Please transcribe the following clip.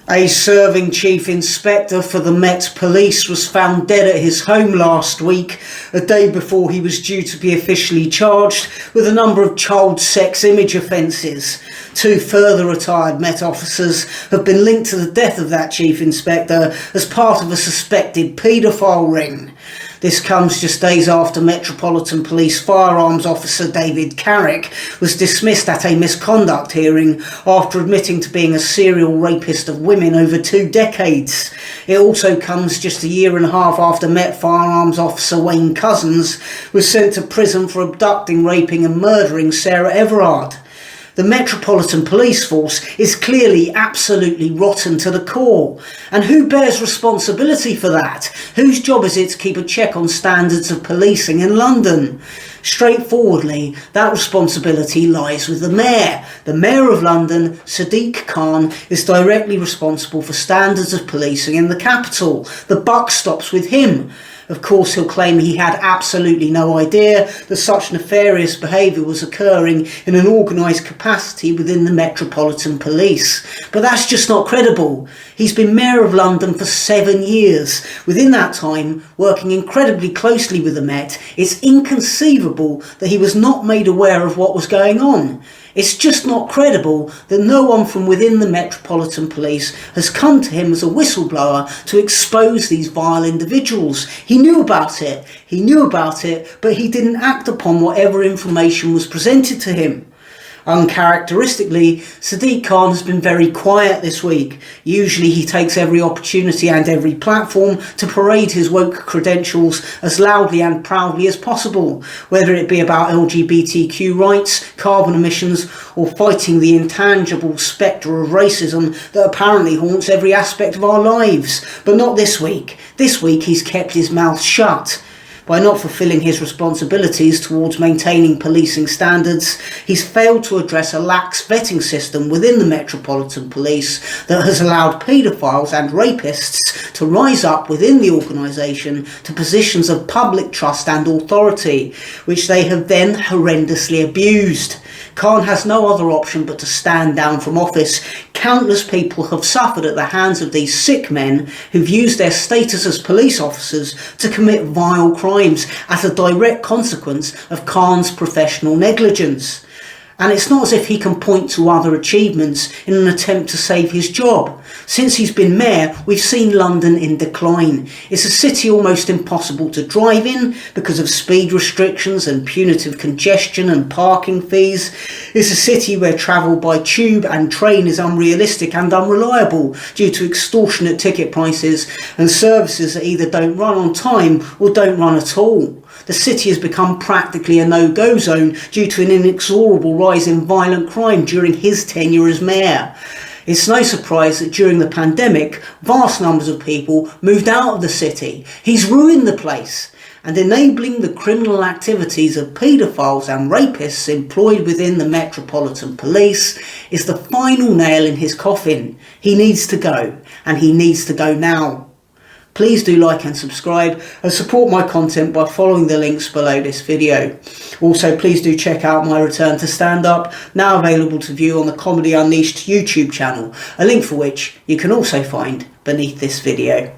A serving chief inspector for the Met Police was found dead at his home last week, a day before he was due to be officially charged with a number of child sex image offences. Two further retired Met officers have been linked to the death of that chief inspector as part of a suspected paedophile ring. This comes just days after Metropolitan Police firearms officer David Carrick was dismissed at a misconduct hearing after admitting to being a serial rapist of women over 2 decades. It also comes just a year and a half after Met firearms officer Wayne Cousins was sent to prison for abducting, raping and murdering Sarah Everard. The Metropolitan Police Force is clearly absolutely rotten to the core. And who bears responsibility for that? Whose job is it to keep a check on standards of policing in London? Straightforwardly, that responsibility lies with the Mayor. The Mayor of London, Sadiq Khan, is directly responsible for standards of policing in the capital. The buck stops with him. Of course, he'll claim he had absolutely no idea that such nefarious behaviour was occurring in an organised capacity within the Metropolitan Police. But that's just not credible. He's been Mayor of London for 7 years. Within that time, working incredibly closely with the Met, it's inconceivable that he was not made aware of what was going on. It's just not credible that no one from within the Metropolitan Police has come to him as a whistleblower to expose these vile individuals. He knew about it, but he didn't act upon whatever information was presented to him. Uncharacteristically, Sadiq Khan has been very quiet this week. Usually he takes every opportunity and every platform to parade his woke credentials as loudly and proudly as possible, whether it be about LGBTQ rights, carbon emissions, or fighting the intangible spectre of racism that apparently haunts every aspect of our lives. But not this week. This week he's kept his mouth shut. By not fulfilling his responsibilities towards maintaining policing standards, he's failed to address a lax vetting system within the Metropolitan Police that has allowed paedophiles and rapists to rise up within the organisation to positions of public trust and authority, which they have then horrendously abused. Khan has no other option but to stand down from office. Countless people have suffered at the hands of these sick men who've used their status as police officers to commit vile crimes as a direct consequence of Khan's professional negligence. And it's not as if he can point to other achievements in an attempt to save his job. Since he's been mayor, we've seen London in decline. It's a city almost impossible to drive in because of speed restrictions and punitive congestion and parking fees. It's a city where travel by tube and train is unrealistic and unreliable due to extortionate ticket prices and services that either don't run on time or don't run at all. The city has become practically a no-go zone due to an inexorable rise in violent crime during his tenure as mayor. It's no surprise that during the pandemic, vast numbers of people moved out of the city. He's ruined the place, and enabling the criminal activities of paedophiles and rapists employed within the Metropolitan Police is the final nail in his coffin. He needs to go, and he needs to go now. Please do like and subscribe and support my content by following the links below this video. Also, please do check out my return to stand-up, now available to view on the Comedy Unleashed YouTube channel, a link for which you can also find beneath this video.